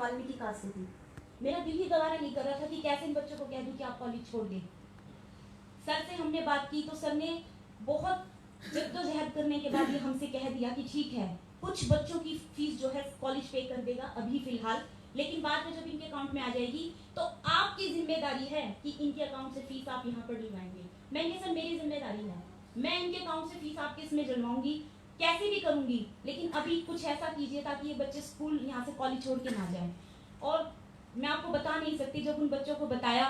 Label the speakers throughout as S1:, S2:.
S1: Valmiki cast से थी। मेरा दिल ही गवारा नहीं कर रहा था कि कैसे इन बच्चों को कह दूं कि आप कॉलेज छोड़ दें। सर से हमने बात की तो सर ने बहुत जद्दोजहद करने के बाद ये हमसे कह दिया कि ठीक है, कुछ बच्चों की फीस जो है कॉलेज पे कर देगा अभी फिलहाल, लेकिन बाद में जब इनके अकाउंट में आ जाएगी तो आपकी जिम्मेदारी है कि इनके अकाउंट से फीस आप यहाँ पर डलवाएंगे। मैंने सर मेरी जिम्मेदारी है, मैं इनके अकाउंट से फीस आपके इसमें डलवाऊंगी, कैसे भी करूंगी, लेकिन अभी कुछ ऐसा कीजिए ताकि ये बच्चे स्कूल यहाँ से कॉलेज छोड़ के ना जाए। और मैं आपको बता नहीं सकती, जब उन बच्चों को बताया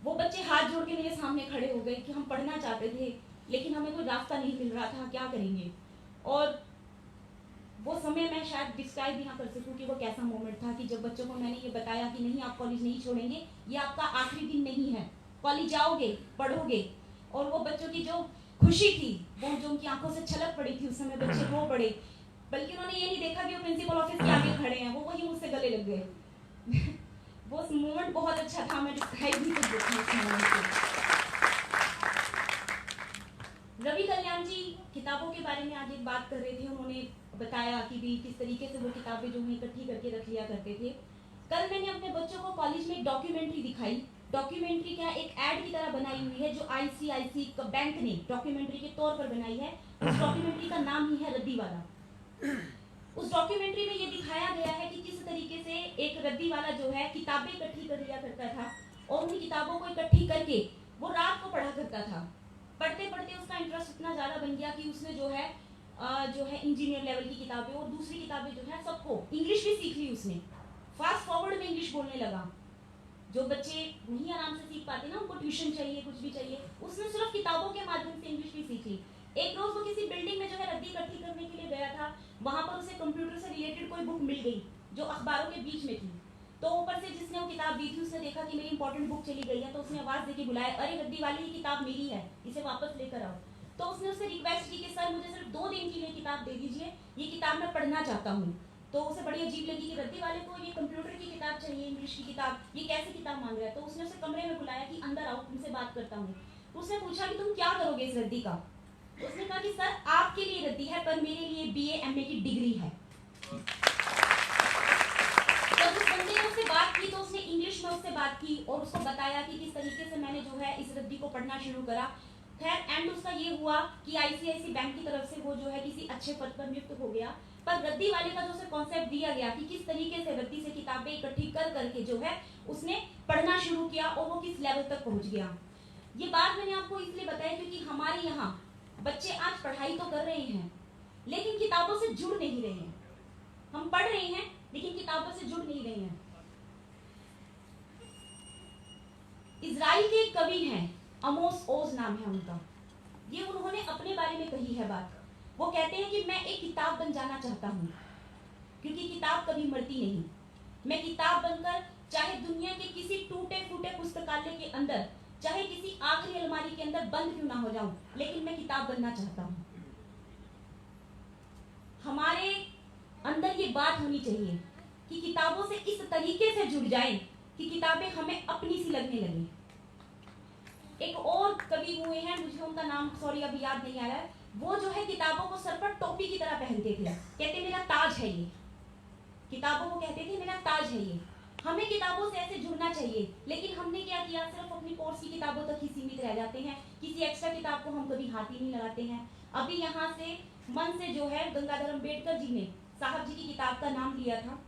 S1: वो बच्चे हाथ जोड़ के मेरे सामने खड़े हो गए कि हम पढ़ना चाहते थे लेकिन हमें कोई रास्ता नहीं मिल रहा था, क्या करेंगे। और वो समय मैं शायद डिस्क्राइब भी ना कर सकूं कि वो कैसा मोमेंट था कि जब बच्चों को मैंने ये बताया कि नहीं आप कॉलेज नहीं छोड़ेंगे, ये आपका आखिरी दिन नहीं है, कॉलेज जाओगे पढ़ोगे। और वो बच्चों की जो खुशी थी, वो जो उनकी आंखों से छलक पड़ी थी, उस समय बच्चे रो पड़े, बल्कि उन्होंने ये नहीं देखा कि वो प्रिंसिपल ऑफिस के आगे खड़े हैं, वो वही मुझसे गले लग गए। वो मोमेंट बहुत अच्छा था, मैं डिस्क्राइब भी कर सकती हूँ। रवि कल्याण जी किताबों के बारे में आज एक बात कर रहे थे, उन्होंने बताया कि भी किस तरीके से वो किताबें जो है इकट्ठी करके रख लिया करते थे। कल मैंने अपने बच्चों को कॉलेज में एक डॉक्यूमेंट्री दिखाई। डॉक्यूमेंट्री क्या एक एड की तरह बनाई हुई है जो आईसीआईसी बैंक ने डॉक्यूमेंट्री के तौर पर बनाई है। उस डॉक्यूमेंट्री का नाम ही है रद्दी वाला। उस डॉक्यूमेंट्री में ये दिखाया गया है कि किस तरीके से एक रद्दी वाला जो है किताबें इकट्ठी कर लिया करता था और उन किताबों को इकट्ठी करके वो रात को पढ़ा करता था। पढ़ते पढ़ते उसका इंटरेस्ट इतना ज़्यादा बन गया कि उसने जो है इंजीनियर लेवल की किताबें और दूसरी किताबें जो है सबको इंग्लिश भी सीख ली उसने। फास्ट फॉरवर्ड में इंग्लिश बोलने लगा। जो बच्चे नहीं आराम से सीख पाते ना, उनको ट्यूशन चाहिए, कुछ भी चाहिए, उसने सिर्फ किताबों के माध्यम से इंग्लिश भी सीख ली। एक रोज वो किसी बिल्डिंग में जो है रद्दी इकट्ठी करने के लिए गया था, वहां पर उसे कंप्यूटर से रिलेटेड कोई बुक मिल गई जो अखबारों के बीच में थी। तो ऊपर से जिसने वो किताब दी थी उसने देखा कि मेरी इंपॉर्टेंट बुक चली गई है, तो उसने आवाज देके बुलाया, अरे रद्दी वाली ये किताब मेरी है, इसे वापस लेकर आओ। तो उसने उससे रिक्वेस्ट की कि सर मुझे सिर्फ 2 दिन के लिए किताब दे दीजिए, ये किताब मैं पढ़ना चाहता हूँ। तो उसे बड़ी अजीब लगी कि रद्दी वाले को ये कंप्यूटर की किताब चाहिए, इंग्लिश की किताब, ये कैसी किताब मांग रहा है। तो उसने उसे कमरे में बुलाया कि अंदर आओ, तुमसे बात करता हूँ। उसने पूछा कि तुम क्या करोगे इस रद्दी का। उसने कहा कि सर आपके लिए रद्दी है पर मेरे लिए बीए एमए की डिग्री है। जब उस बंदे ने उससे बात की तो उसने इंग्लिश में उससे बात की और उसको बताया कि किस तरीके से मैंने जो है इस रद्दी को पढ़ना शुरू करा। खैर एंड उसका ये हुआ कि आईसीआईसी बैंक की तरफ से वो जो है किसी अच्छे पद पर नियुक्त हो गया। पर रद्दी वाले का जो उसे कॉन्सेप्ट दिया गया कि किस तरीके से रद्दी से किताबें इकट्ठी कर करके जो है उसने पढ़ना शुरू किया और वो किस लेवल तक पहुंच गया। ये बात मैंने आपको इसलिए बताई क्योंकि हमारे यहाँ बच्चे आज पढ़ाई तो कर रहे हैं लेकिन किताबों से जुड़ नहीं रहे हैं। हम पढ़ रहे हैं लेकिन किताबों से जुड़ नहीं रहे हैं। इजराइल के एक कवि हैं, अमोस ओज नाम है उनका। ये उन्होंने अपने बारे में कही है बात। वो कहते हैं कि मैं एक किताब बन जाना चाहता हूँ क्योंकि किताब कभी मरती नहीं। मैं किताब बनकर चाहे दुनिया के किसी टूटे फूटे पुस्तकालय के अंदर, चाहे किसी आखिरी अलमारी के अंदर बंद क्यों ना हो जाऊं, लेकिन मैं किताब बनना चाहता हूँ। हमारे अंदर ये बात होनी चाहिए कि किताबों से इस तरीके से जुड़ जाएं कि किताबें हमें अपनी सी लगने लगे। एक और कवि हुए हैं, मुझे उनका नाम सॉरी अभी याद नहीं आ रहा है। वो जो है किताबों को सर पर टोपी की तरह पहनते थे, कहते मेरा ताज है ये। किताबों को कहते थे मेरा ताज है ये। हमें किताबों से ऐसे जुड़ना चाहिए, लेकिन हमने क्या किया, सिर्फ अपनी कोर्स की किताबों तक ही सीमित रह जाते हैं। किसी एक्स्ट्रा किताब को हम कभी हाथ ही नहीं लगाते हैं। अभी यहाँ से मन से जो है गंगाधर अम्बेडकर जी ने साहब जी की किताब का नाम लिया था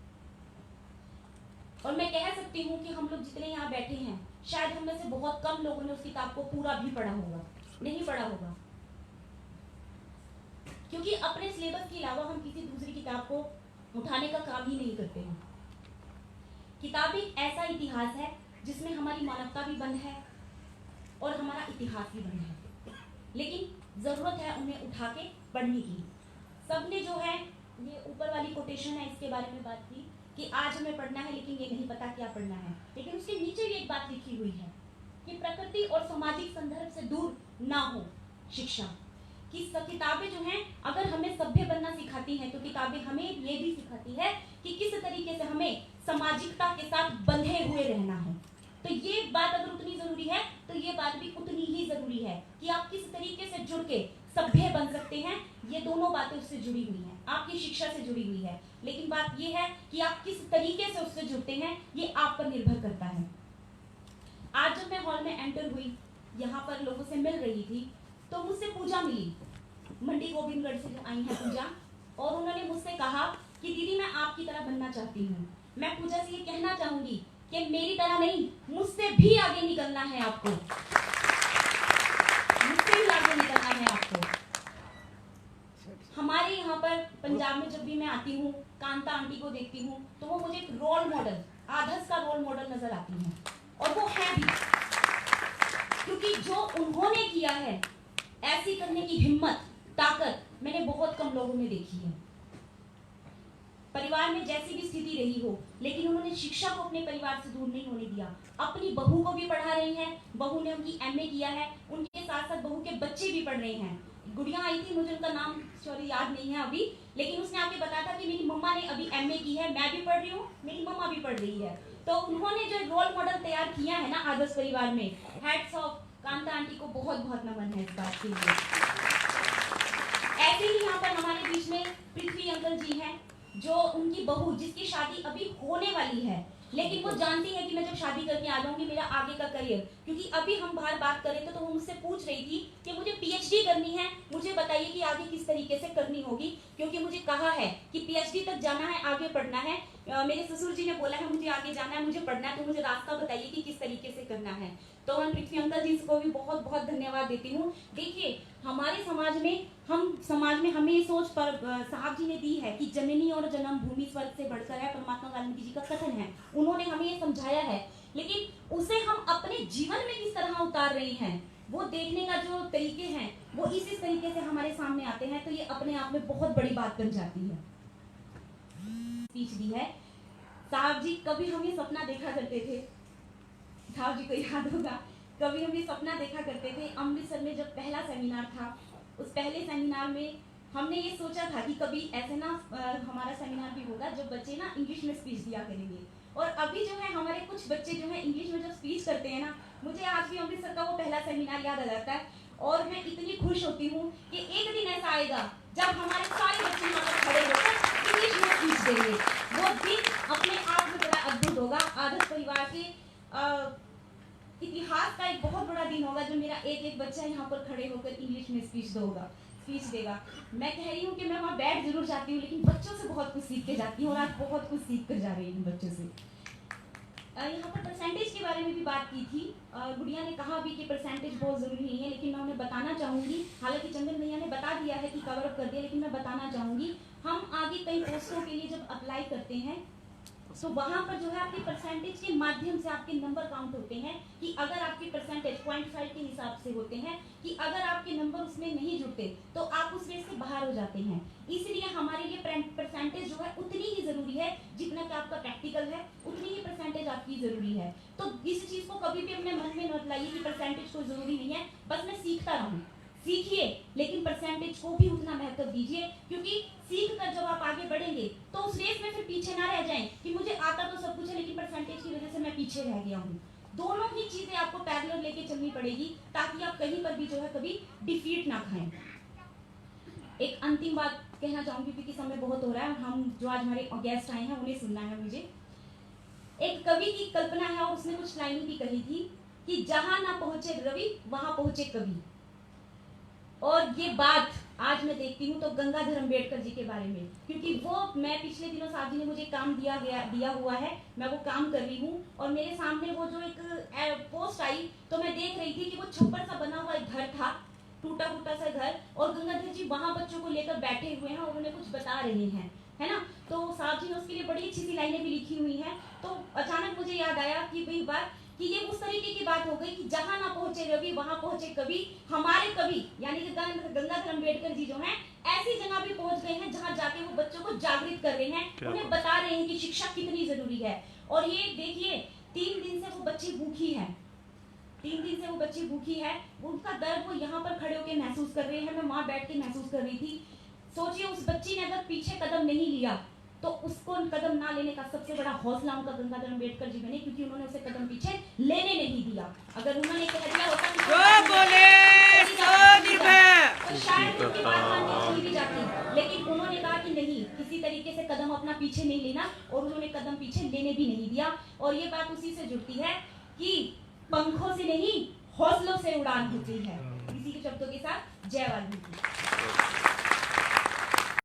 S1: और मैं कह सकती हूँ कि हम लोग जितने यहाँ बैठे हैं शायद हम में से बहुत कम लोगों ने उस किताब को पूरा भी पढ़ा होगा, नहीं पढ़ा होगा, क्योंकि अपने सिलेबस के अलावा हम किसी दूसरी किताब को उठाने का काम ही नहीं करते हैं। किताब एक ऐसा इतिहास है जिसमें हमारी मानवता भी बंद है और हमारा इतिहास भी बंद है, लेकिन जरूरत है उन्हें उठा के पढ़ने की। सबने जो है ये ऊपर वाली कोटेशन है इसके बारे में बात की कि आज हमें पढ़ना है लेकिन ये नहीं पता क्या पढ़ना है, लेकिन उसके नीचे भी एक बात लिखी हुई है कि प्रकृति और सामाजिक संदर्भ से दूर ना हो शिक्षा की। किताबें जो हैं अगर हमें सभ्य बनना सिखाती हैं तो किताबें हमें ये भी सिखाती है कि किस तरीके से हमें सामाजिकता के साथ बंधे हुए रहना है। तो ये बात अगर उतनी जरूरी है तो ये बात भी उतनी ही जरूरी है कि आप किस तरीके से जुड़ के सभ्य बन सकते हैं। ये दोनों बातें उससे जुड़ी हुई हैं, आपकी शिक्षा से जुड़ी हुई है। लेकिन बात ये है कि आप किस तरीके से उससे जुड़ते हैं, ये आप पर निर्भर करता है। आज जब मैं हॉल में एंटर हुई, यहाँ पर लोगों से मिल रही थी, तो मुझसे पूजा मिली, मंडी गोविंदगढ़ से जो आई है पूजा, और उन्होंने मुझसे कहा कि दीदी मैं आपकी तरह बनना चाहती हूँ। मैं पूजा से ये कहना चाहूंगी कि मेरी तरह नहीं, मुझसे भी आगे निकलना है आपको, मुझसे भी आगे निकलना है आपको। हमारे यहाँ पर पंजाब में जब भी मैं आती हूँ, कांता आंटी को देखती हूँ, तो वो मुझे एक रोल मॉडल, आदर्श का रोल मॉडल नजर आती हैं, और वो है भी, क्योंकि जो उन्होंने किया है ऐसी करने की हिम्मत, ताकत मैंने बहुत कम लोगों में देखी है। परिवार में जैसी भी स्थिति रही हो, लेकिन उन्होंने शिक्षा को अपने परिवार से दूर नहीं होने दिया। अपनी बहू को भी पढ़ा रही हैं, बहू ने उनकी एमए किया है, उनके साथ साथ बहू के बच्चे भी पढ़ रहे हैं। गुड़िया आई थी, मुझे उनका नाम सॉरी याद नहीं है अभी, लेकिन उसने आके बताया था कि मेरी मम्मा ने अभी एमए की है, मैं भी पढ़ रही हूँ, मेरी मम्मा भी पढ़ रही है। तो उन्होंने जो रोल मॉडल तैयार किया है ना आदर्श परिवार में, हैट्स ऑफ, कांता आंटी को बहुत बहुत नमन है इस बात के लिए। ऐसे ही यहाँ पर हमारे बीच में पृथ्वी अंकल जी हैं, जो उनकी बहू, जिसकी शादी अभी होने वाली है, लेकिन वो जानती है कि मैं जब शादी करके आ जाऊंगी मेरा आगे का करियर, क्योंकि अभी हम बाहर बात कर रहे थे तो वो मुझसे पूछ रही थी कि मुझे पीएचडी करनी है, मुझे बताइए कि आगे किस तरीके से करनी होगी, क्योंकि मुझे कहा है कि पीएचडी तक जाना है, आगे पढ़ना है। मेरे ससुर जी ने बोला है मुझे आगे जाना है, मुझे पढ़ना है, तो मुझे रास्ता बताइए कि किस तरीके से करना है। तो मैं पृथ्वी अंकल जी को भी बहुत बहुत धन्यवाद देती हूँ। देखिए हमारे समाज में हमें ये सोच पर साहब जी ने दी है कि जननी और जन्म भूमि स्वर्ग से बढ़कर है, परमात्मा वाल्मीकि जी का कथन है, उन्होंने हमें ये समझाया है, लेकिन उसे हम अपने जीवन में किस तरह उतार रहे हैं, वो देखने का जो तरीके हैं वो इस तरीके से हमारे सामने आते हैं, तो ये अपने आप में बहुत बड़ी बात बन जाती है। स्पीच दी है साहब जी, कभी हम ये सपना देखा करते थे, साहब जी को याद होगा, कभी हम ये सपना देखा करते थे। अमृतसर में जब पहला सेमिनार था, उस पहले सेमिनार में हमने ये सोचा था कि कभी ऐसे ना हमारा सेमिनार भी होगा जब बच्चे ना इंग्लिश में स्पीच दिया करेंगे, और अभी जो है हमारे कुछ बच्चे जो है इंग्लिश में जब स्पीच करते हैं ना, मुझे आज भी अमृतसर का वो पहला सेमिनार याद आ जाता है, और मैं इतनी खुश होती हूँ कि एक दिन ऐसा आएगा जब हमारे सारे बच्चे यहाँ पर खड़े होकर इंग्लिश में स्पीच देंगे। वो दिन अपने आप में बड़ा अद्भुत होगा, आदर्श परिवार के इतिहास का एक बहुत बड़ा दिन होगा, जो मेरा एक एक बच्चा यहाँ पर खड़े होकर इंग्लिश में स्पीच देगा। मैं कह रही हूँ कि मैं वहाँ बैठ जरूर जाती हूँ, लेकिन बच्चों से बहुत कुछ सीख के जाती हूँ, और आज बहुत कुछ सीख कर जा रही हूँ बच्चों से। यहाँ पर परसेंटेज के बारे में भी बात की थी, गुड़िया ने कहा भी कि परसेंटेज बहुत जरूरी नहीं है, लेकिन मैं उन्हें बताना चाहूंगी, हालांकि चंदन भैया ने बता दिया है कि कवर अप कर दिया, लेकिन मैं बताना चाहूंगी, हम आगे कई पोस्टों के लिए जब अप्लाई करते हैं तो वहां पर जो है आपकी परसेंटेज के माध्यम से आपके नंबर काउंट होते हैं, कि अगर आपकी परसेंटेज 0.5 के हिसाब से होते हैं, कि अगर आपके नंबर उसमें नहीं जुड़ते तो आप उस रेस से बाहर हो जाते हैं। इसलिए हमारे लिए परसेंटेज जो है उतनी ही जरूरी है जितना कि आपका प्रैक्टिकल है, उतनी ही परसेंटेज आपकी जरूरी है। तो इस चीज को कभी भी अपने मन में मत लाइए कि परसेंटेज कोई जरूरी नहीं है, बस मैं सीखता रहूं, सीखिए, लेकिन परसेंटेज को भी उतना महत्व दीजिए, क्योंकि सीख कर जब आप आगे बढ़ेंगे तो उस रेस में फिर पीछे ना रह जाएं कि मुझे आता तो सब कुछ है लेकिन परसेंटेज की वजह से मैं पीछे रह गया हूँ। दोनों ही चीजें आपको पैरेलल लेके चलनी पड़ेगी, ताकि आप कहीं पर भी जो है कभी डिफीट ना खाएं। एक अंतिम बात कहना चाहूंगी, क्योंकि समय बहुत हो रहा है, हम जो आज हमारे गेस्ट आए हैं उन्हें सुनना है मुझे। एक कवि की कल्पना है, और उसने कुछ लाइनें भी कही थी कि जहां ना पहुंचे रवि वहां पहुंचे कवि। और ये बात आज मैं देखती हूँ तो गंगाधर अम्बेडकर जी के बारे में, क्योंकि वो मैं पिछले दिनों साहब जी ने मुझे काम दिया हुआ है, मैं वो काम कर रही हूँ, और मेरे सामने वो जो एक पोस्ट आई तो मैं देख रही थी कि वो छप्पर सा बना हुआ एक घर था, टूटा फूटा सा घर, और गंगाधर जी वहां बच्चों को लेकर बैठे हुए हैं और उन्हें कुछ बता रहे हैं, है ना। तो साहब जी ने उसके लिए बड़ी अच्छी सी लाइनें भी लिखी हुई हैं। तो अचानक मुझे याद आया कि वही बात कि ये उस तरीके की बात हो गई कि जहां ना पहुंचे रवि वहां पहुंचे कवि। हमारे कवि यानी कि गंगाधर अम्बेडकर जी जो हैं ऐसी जगह भी पहुंच गए हैं जहां जाके वो बच्चों को जागृत कर रहे हैं, उन्हें बता रहे हैं कि शिक्षा कितनी जरूरी है। और ये देखिए 3 दिन से वो बच्ची भूखी है, 3 दिन से वो बच्ची भूखी है, उनका दर्द वो यहाँ पर खड़े होकर महसूस कर रहे हैं, मैं वहां बैठ के महसूस कर रही थी। सोचिए उस बच्ची ने अगर पीछे कदम नहीं लिया तो उसको कदम ना लेने का सबसे बड़ा हौसला उनका गंगाधर अम्बेडकर जी बने, क्योंकि उन्होंने उसे कदम पीछे लेने नहीं दिया। अगर उन्होंने कह दिया होता और शायद उनकी बात माननी भी जाती, लेकिन उन्होंने कहा कि नहीं, किसी तरीके से कदम अपना पीछे नहीं लेना, और उन्होंने कदम पीछे लेने भी नहीं दिया। और ये बात उसी से जुड़ती है कि पंखों से नहीं, हौसलों से उड़ान होती है। इसी के शब्दों के साथ जय वाल्मीकि।